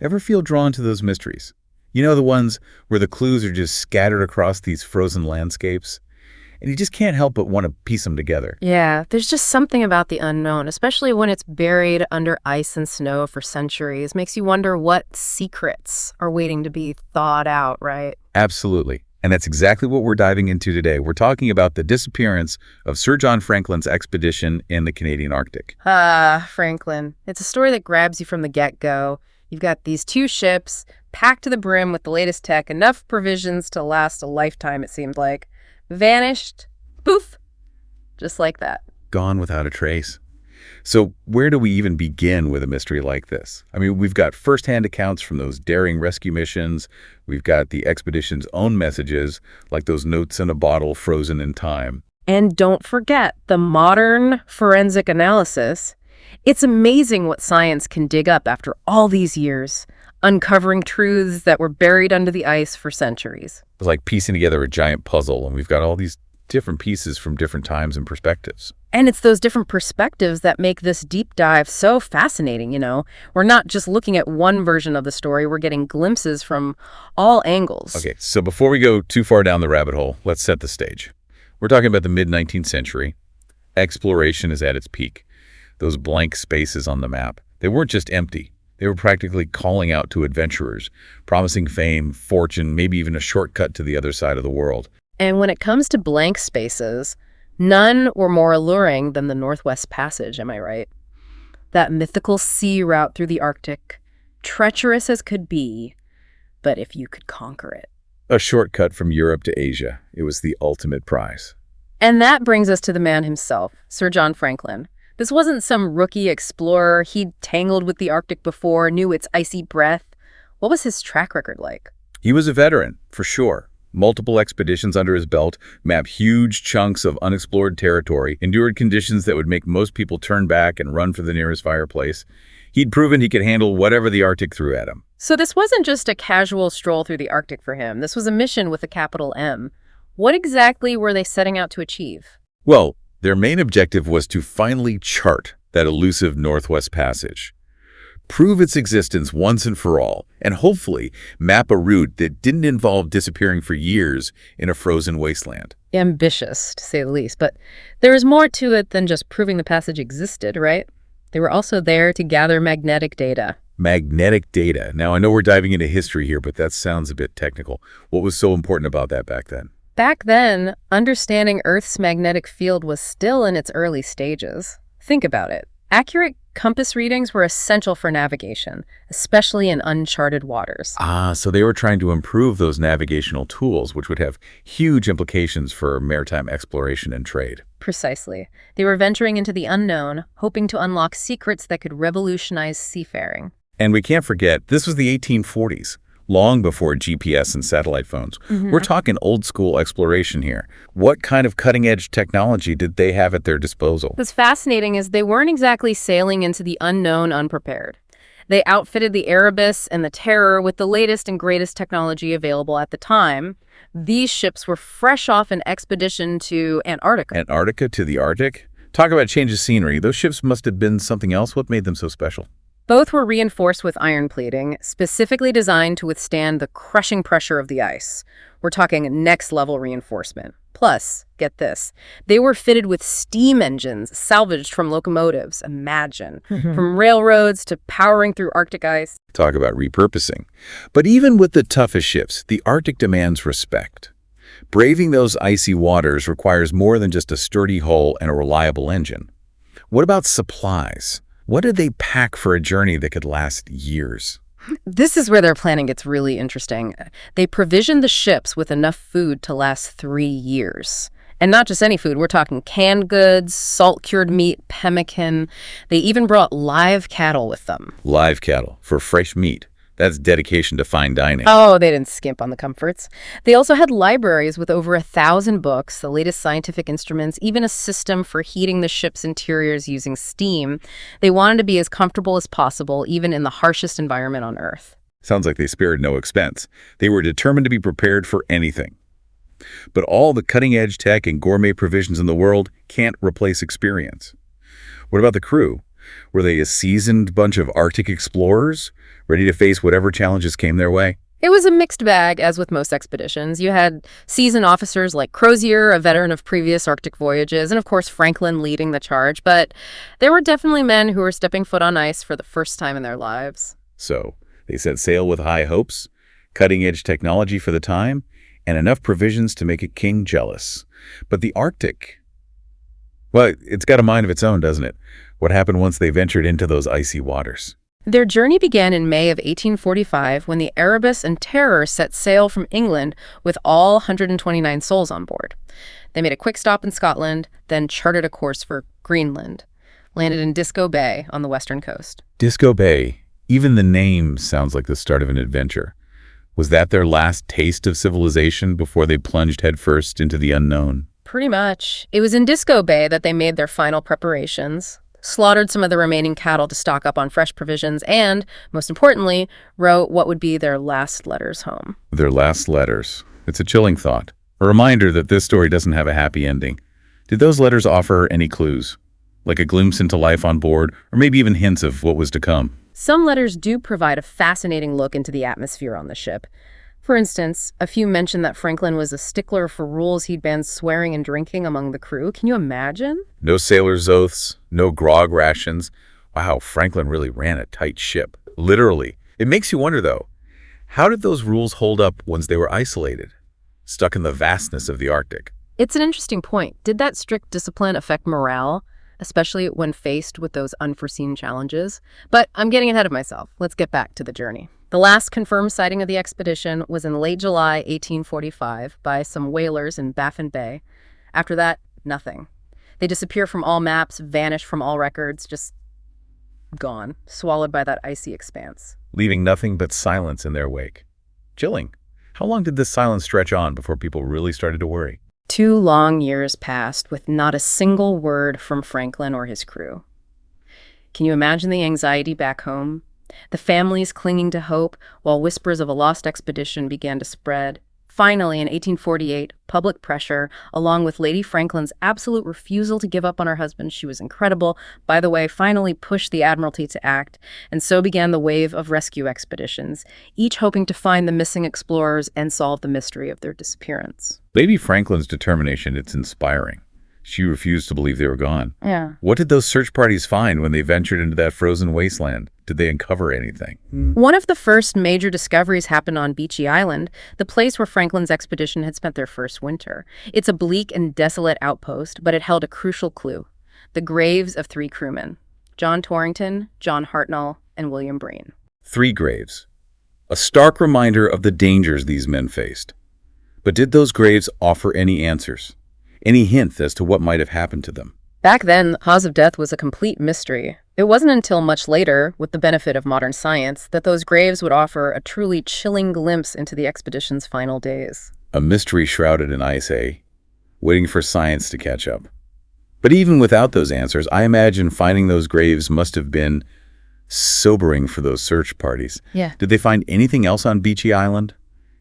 Ever feel drawn to those mysteries? You know, the ones where the clues are just scattered across these frozen landscapes, and you just can't help but want to piece them together. Yeah, there's just something about the unknown, especially when it's buried under ice and snow for centuries. Makes you wonder what secrets are waiting to be thawed out, right? Absolutely. And that's exactly what we're diving into today. We're talking about the disappearance of Sir John Franklin's expedition in the Canadian Arctic. Ah, Franklin. It's a story that grabs you from the get-go. You've got these two ships, packed to the brim with the latest tech, enough provisions to last a lifetime, it seemed like. Vanished. Poof. Just like that. Gone without a trace. So where do we even begin with a mystery like this? I mean, we've got firsthand accounts from those daring rescue missions. We've got the expedition's own messages, like those notes in a bottle frozen in time. And don't forget the modern forensic analysis. It's amazing what science can dig up after all these years, uncovering truths that were buried under the ice for centuries. It's like piecing together a giant puzzle, and we've got all these different pieces from different times and perspectives. And it's those different perspectives that make this deep dive so fascinating, you know? We're not just looking at one version of the story, we're getting glimpses from all angles. Okay, so before we go too far down the rabbit hole, let's set the stage. We're talking about the mid-19th century. Exploration is at its peak. Those blank spaces on the map, they weren't just empty. They were practically calling out to adventurers, promising fame, fortune, maybe even a shortcut to the other side of the world. And when it comes to blank spaces, none were more alluring than the Northwest Passage, am I right? That mythical sea route through the Arctic, treacherous as could be, but if you could conquer it. A shortcut from Europe to Asia. It was the ultimate prize. And that brings us to the man himself, Sir John Franklin. This wasn't some rookie explorer. He'd tangled with the Arctic before, knew its icy breath. What was his track record like? He was a veteran, for sure. Multiple expeditions under his belt, mapped huge chunks of unexplored territory, endured conditions that would make most people turn back and run for the nearest fireplace. He'd proven he could handle whatever the Arctic threw at him. So this wasn't just a casual stroll through the Arctic for him. This was a mission with a capital M. What exactly were they setting out to achieve? Well, their main objective was to finally chart that elusive Northwest Passage, prove its existence once and for all, and hopefully map a route that didn't involve disappearing for years in a frozen wasteland. Ambitious, to say the least, but there was more to it than just proving the passage existed, right? They were also there to gather magnetic data. Magnetic data. Now, I know we're diving into history here, but that sounds a bit technical. What was so important about that back then? Back then, understanding Earth's magnetic field was still in its early stages. Think about it. Accurate compass readings were essential for navigation, especially in uncharted waters. So they were trying to improve those navigational tools, which would have huge implications for maritime exploration and trade. Precisely. They were venturing into the unknown, hoping to unlock secrets that could revolutionize seafaring. And we can't forget, this was the 1840s. Long before GPS and satellite phones. We're talking old school exploration here. What kind of cutting edge technology did they have at their disposal? What's fascinating is they weren't exactly sailing into the unknown unprepared. They outfitted the Erebus and the Terror with the latest and greatest technology available at the time. These ships were fresh off an expedition to Antarctica. Antarctica to the Arctic? Talk about change of scenery. Those ships must have been something else. What made them so special? Both were reinforced with iron plating, specifically designed to withstand the crushing pressure of the ice. We're talking next-level reinforcement. Plus, get this, they were fitted with steam engines salvaged from locomotives. Imagine. From railroads to powering through Arctic ice. Talk about repurposing. But even with the toughest ships, the Arctic demands respect. Braving those icy waters requires more than just a sturdy hull and a reliable engine. What about supplies? What did they pack for a journey that could last years? This is where their planning gets really interesting. They provisioned the ships with enough food to last 3 years. And not just any food. We're talking canned goods, salt-cured meat, pemmican. They even brought live cattle with them. Live cattle for fresh meat. That's dedication to fine dining. Oh, they didn't skimp on the comforts. They also had libraries with over 1,000 books, the latest scientific instruments, even a system for heating the ship's interiors using steam. They wanted to be as comfortable as possible, even in the harshest environment on Earth. Sounds like they spared no expense. They were determined to be prepared for anything. But all the cutting-edge tech and gourmet provisions in the world can't replace experience. What about the crew? Were they a seasoned bunch of Arctic explorers, ready to face whatever challenges came their way? It was a mixed bag, as with most expeditions. You had seasoned officers like Crozier, a veteran of previous Arctic voyages, and of course Franklin leading the charge, but there were definitely men who were stepping foot on ice for the first time in their lives. So, they set sail with high hopes, cutting-edge technology for the time, and enough provisions to make a king jealous. But the Arctic, well, it's got a mind of its own, doesn't it? What happened once they ventured into those icy waters? Their journey began in May of 1845 when the Erebus and Terror set sail from England with all 129 souls on board. They made a quick stop in Scotland, then charted a course for Greenland, landed in Disco Bay on the western coast. Disco Bay. Even the name sounds like the start of an adventure. Was that their last taste of civilization before they plunged headfirst into the unknown? Pretty much. It was in Disco Bay that they made their final preparations, slaughtered some of the remaining cattle to stock up on fresh provisions, and, most importantly, wrote what would be their last letters home. Their last letters. It's a chilling thought. A reminder that this story doesn't have a happy ending. Did those letters offer any clues? Like a glimpse into life on board, or maybe even hints of what was to come? Some letters do provide a fascinating look into the atmosphere on the ship. For instance, a few mention that Franklin was a stickler for rules he'd banned swearing and drinking among the crew. Can you imagine? No sailors' oaths, no grog rations. Wow, Franklin really ran a tight ship. Literally. It makes you wonder, though, how did those rules hold up once they were isolated, stuck in the vastness of the Arctic? It's an interesting point. Did that strict discipline affect morale, especially when faced with those unforeseen challenges? But I'm getting ahead of myself. Let's get back to the journey. The last confirmed sighting of the expedition was in late July 1845 by some whalers in Baffin Bay. After that, nothing. They disappear from all maps, vanish from all records, just gone, swallowed by that icy expanse. Leaving nothing but silence in their wake. Chilling. How long did this silence stretch on before people really started to worry? 2 long years passed with not a single word from Franklin or his crew. Can you imagine the anxiety back home? The families clinging to hope while whispers of a lost expedition began to spread. Finally, in 1848, public pressure, along with Lady Franklin's absolute refusal to give up on her husband — she was incredible, by the way — finally pushed the Admiralty to act, and so began the wave of rescue expeditions, each hoping to find the missing explorers and solve the mystery of their disappearance. Lady Franklin's determination, it's inspiring. She refused to believe they were gone. Yeah. What did those search parties find when they ventured into that frozen wasteland? Did they uncover anything? One of the first major discoveries happened on Beechy Island, the place where Franklin's expedition had spent their first winter. It's a bleak and desolate outpost, but it held a crucial clue: the graves of 3 crewmen: John Torrington, John Hartnell, and William Breen. 3 graves. A stark reminder of the dangers these men faced. But did those graves offer any answers? Any hint as to what might have happened to them? Back then, the cause of death was a complete mystery. It wasn't until much later, with the benefit of modern science, that those graves would offer a truly chilling glimpse into the expedition's final days. A mystery shrouded in ice, eh? Waiting for science to catch up. But even without those answers, I imagine finding those graves must have been sobering for those search parties. Yeah. Did they find anything else on Beechy Island?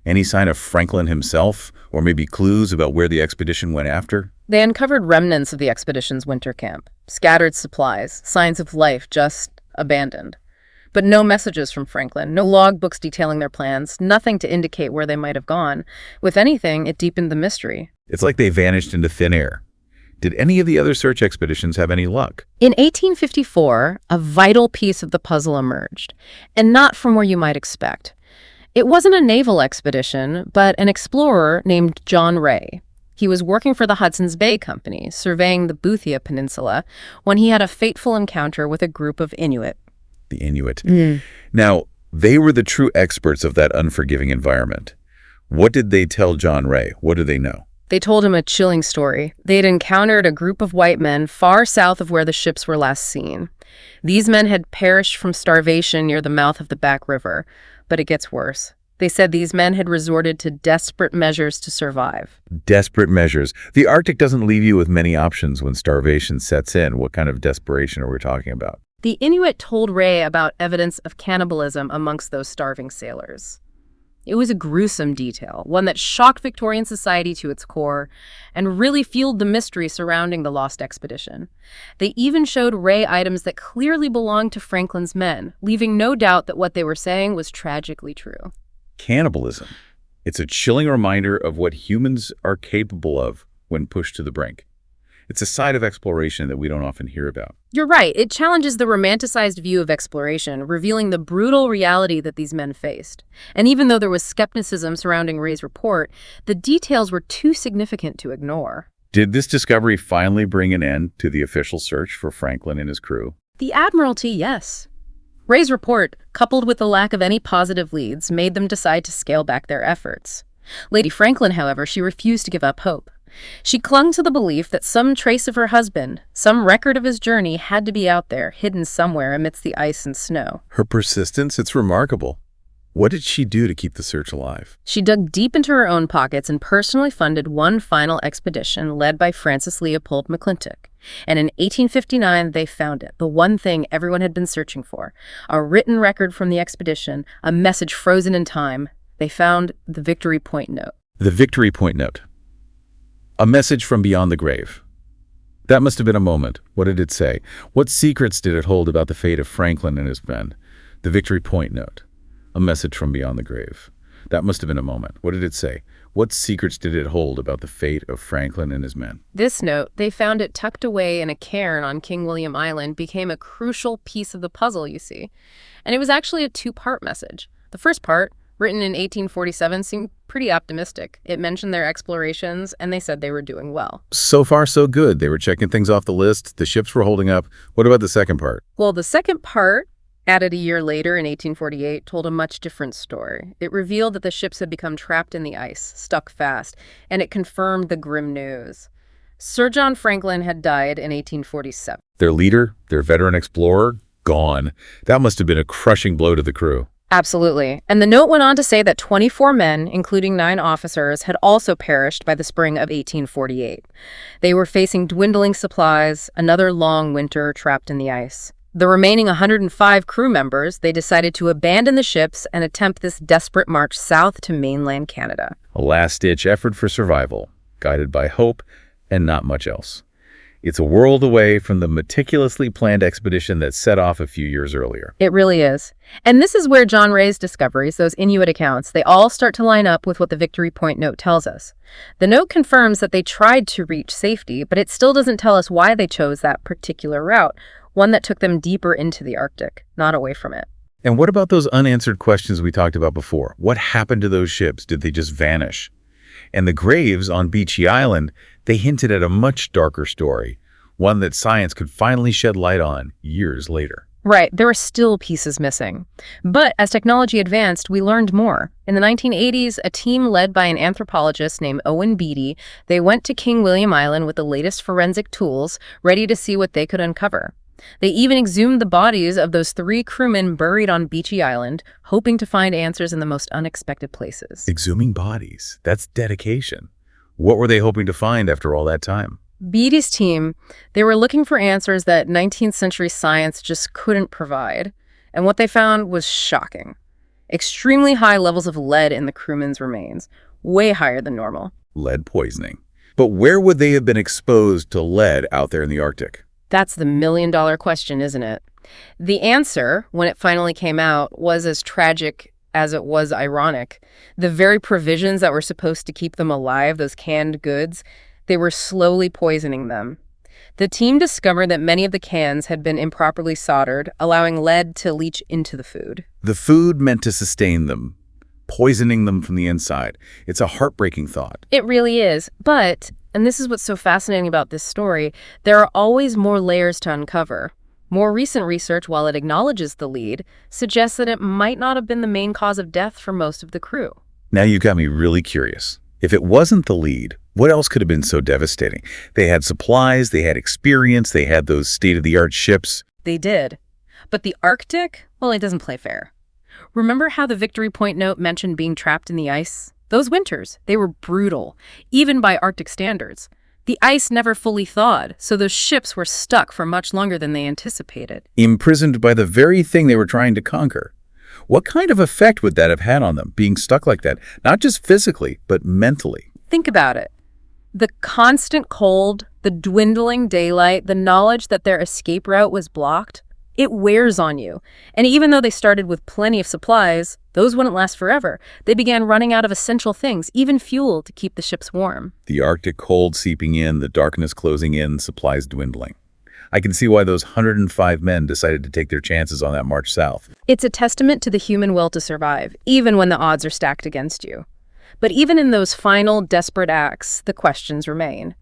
Any sign of Franklin himself, or maybe clues about where the expedition went after? They uncovered remnants of the expedition's winter camp, scattered supplies, signs of life just abandoned. But no messages from Franklin, no logbooks detailing their plans, nothing to indicate where they might have gone. If anything, it deepened the mystery. It's like they vanished into thin air. Did any of the other search expeditions have any luck? In 1854, a vital piece of the puzzle emerged, and not from where you might expect. It wasn't a naval expedition, but an explorer named John Ray. He was working for the Hudson's Bay Company, surveying the Boothia Peninsula, when he had a fateful encounter with a group of Inuit. The Inuit. Now, they were the true experts of that unforgiving environment. What did they tell John Ray? What do they know? They told him a chilling story. They'd encountered a group of white men far south of where the ships were last seen. These men had perished from starvation near the mouth of the Back River. But it gets worse. They said these men had resorted to desperate measures to survive. Desperate measures. The Arctic doesn't leave you with many options when starvation sets in. What kind of desperation are we talking about? The Inuit told Ray about evidence of cannibalism amongst those starving sailors. It was a gruesome detail, one that shocked Victorian society to its core and really fueled the mystery surrounding the lost expedition. They even showed ray items that clearly belonged to Franklin's men, leaving no doubt that what they were saying was tragically true. Cannibalism. It's a chilling reminder of what humans are capable of when pushed to the brink. It's a side of exploration that we don't often hear about. You're right. It challenges the romanticized view of exploration, revealing the brutal reality that these men faced. And even though there was skepticism surrounding Ray's report, the details were too significant to ignore. Did this discovery finally bring an end to the official search for Franklin and his crew? The Admiralty, yes. Ray's report, coupled with the lack of any positive leads, made them decide to scale back their efforts. Lady Franklin, however, she refused to give up hope. She clung to the belief that some trace of her husband, some record of his journey, had to be out there, hidden somewhere amidst the ice and snow. Her persistence, it's remarkable. What did she do to keep the search alive? She dug deep into her own pockets and personally funded one final expedition led by Francis Leopold McClintock. And in 1859, they found it, the one thing everyone had been searching for. A written record from the expedition, a message frozen in time. They found the Victory Point Note. The Victory Point Note. A message from beyond the grave. That must have been a moment. What did it say? What secrets did it hold about the fate of Franklin and his men? The Victory Point Note. A message from beyond the grave. That must have been a moment. What did it say? What secrets did it hold about the fate of Franklin and his men? This note, they found it tucked away in a cairn on King William Island, became a crucial piece of the puzzle, you see. And it was actually a two-part message. The first part, written in 1847, seemed pretty optimistic. It mentioned their explorations, and they said they were doing well. So far, so good. They were checking things off the list. The ships were holding up. What about the second part? Well, the second part, added a year later in 1848, told a much different story. It revealed that the ships had become trapped in the ice, stuck fast, and it confirmed the grim news. Sir John Franklin had died in 1847. Their leader, their veteran explorer, gone. That must have been a crushing blow to the crew. Absolutely. And the note went on to say that 24 men, including 9 officers, had also perished by the spring of 1848. They were facing dwindling supplies, another long winter trapped in the ice. The remaining 105 crew members, they decided to abandon the ships and attempt this desperate march south to mainland Canada. A last-ditch effort for survival, guided by hope and not much else. It's a world away from the meticulously planned expedition that set off a few years earlier. It really is. And this is where John Ray's discoveries, those Inuit accounts, they all start to line up with what the Victory Point Note tells us. The note confirms that they tried to reach safety, but it still doesn't tell us why they chose that particular route, one that took them deeper into the Arctic, not away from it. And what about those unanswered questions we talked about before? What happened to those ships? Did they just vanish? And the graves on Beechy Island, they hinted at a much darker story, one that science could finally shed light on years later. Right, there are still pieces missing. But as technology advanced, we learned more. In the 1980s, a team led by an anthropologist named Owen Beatty, they went to King William Island with the latest forensic tools, ready to see what they could uncover. They even exhumed the bodies of those 3 crewmen buried on Beechy Island, hoping to find answers in the most unexpected places. Exhuming bodies, that's dedication. What were they hoping to find after all that time? Beatty's team, they were looking for answers that 19th century science just couldn't provide. And what they found was shocking. Extremely high levels of lead in the crewmen's remains, way higher than normal. Lead poisoning. But where would they have been exposed to lead out there in the Arctic? That's the million-dollar question, isn't it? The answer, when it finally came out, was as tragic as it was ironic. The very provisions that were supposed to keep them alive, those canned goods, they were slowly poisoning them. The team discovered that many of the cans had been improperly soldered, allowing lead to leach into the food. The food meant to sustain them, poisoning them from the inside. It's a heartbreaking thought. It really is, but, and this is what's so fascinating about this story, there are always more layers to uncover. More recent research, while it acknowledges the lead, suggests that it might not have been the main cause of death for most of the crew. Now you've got me really curious. If it wasn't the lead, what else could have been so devastating? They had supplies, they had experience, they had those state-of-the-art ships. They did. But the Arctic, well, it doesn't play fair. Remember how the Victory Point Note mentioned being trapped in the ice? Those winters, they were brutal, even by Arctic standards. The ice never fully thawed, so those ships were stuck for much longer than they anticipated. Imprisoned by the very thing they were trying to conquer. What kind of effect would that have had on them, being stuck like that? Not just physically, but mentally. Think about it. The constant cold, the dwindling daylight, the knowledge that their escape route was blocked, it wears on you. And even though they started with plenty of supplies, those wouldn't last forever. They began running out of essential things, even fuel to keep the ships warm. The Arctic cold seeping in, the darkness closing in, supplies dwindling. I can see why those 105 men decided to take their chances on that march south. It's a testament to the human will to survive, even when the odds are stacked against you. But even in those final, desperate acts, the questions remain.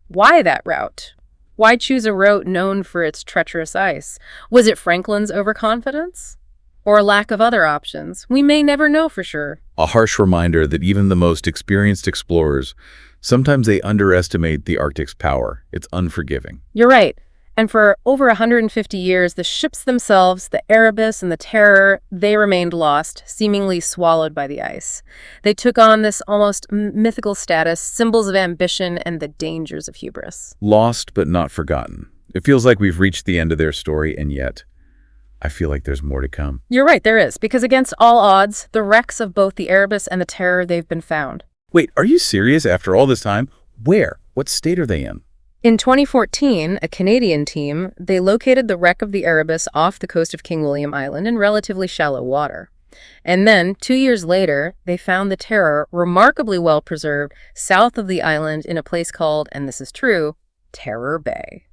Why that route? Why choose a route known for its treacherous ice? Was it Franklin's overconfidence? Or a lack of other options? We may never know for sure. A harsh reminder that even the most experienced explorers, sometimes they underestimate the Arctic's power. It's unforgiving. You're right. And for over 150 years, the ships themselves, the Erebus and the Terror, they remained lost, seemingly swallowed by the ice. They took on this almost mythical status, symbols of ambition and the dangers of hubris. Lost but not forgotten. It feels like we've reached the end of their story, and yet I feel like there's more to come. You're right, there is, because against all odds, the wrecks of both the Erebus and the Terror, they've been found. Wait, are you serious after all this time? Where? What state are they in? In 2014, a Canadian team, they located the wreck of the Erebus off the coast of King William Island in relatively shallow water. And then, 2 years later, they found the Terror remarkably well preserved south of the island in a place called, and this is true, Terror Bay.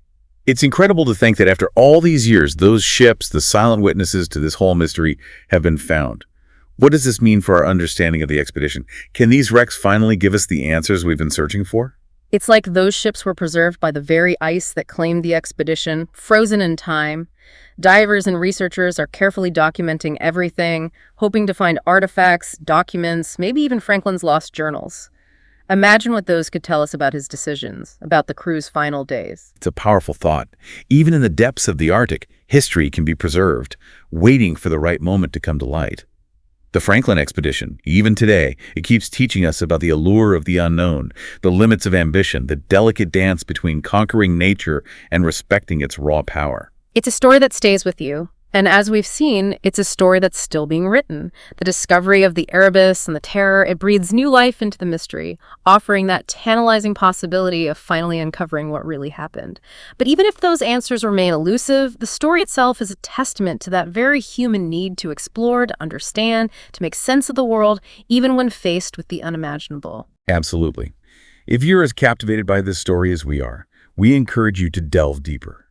It's incredible to think that after all these years, those ships, the silent witnesses to this whole mystery, have been found. What does this mean for our understanding of the expedition? Can these wrecks finally give us the answers we've been searching for? It's like those ships were preserved by the very ice that claimed the expedition, frozen in time. Divers and researchers are carefully documenting everything, hoping to find artifacts, documents, maybe even Franklin's lost journals. Imagine what those could tell us about his decisions, about the crew's final days. It's a powerful thought. Even in the depths of the Arctic, history can be preserved, waiting for the right moment to come to light. The Franklin expedition, even today, it keeps teaching us about the allure of the unknown, the limits of ambition, the delicate dance between conquering nature and respecting its raw power. It's a story that stays with you. And as we've seen, it's a story that's still being written. The discovery of the Erebus and the Terror, it breathes new life into the mystery, offering that tantalizing possibility of finally uncovering what really happened. But even if those answers remain elusive, the story itself is a testament to that very human need to explore, to understand, to make sense of the world, even when faced with the unimaginable. Absolutely. If you're as captivated by this story as we are, we encourage you to delve deeper.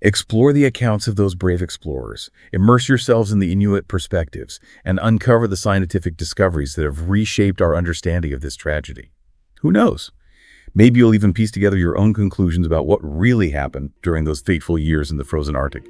Explore the accounts of those brave explorers, immerse yourselves in the Inuit perspectives, and uncover the scientific discoveries that have reshaped our understanding of this tragedy. Who knows? Maybe you'll even piece together your own conclusions about what really happened during those fateful years in the frozen Arctic.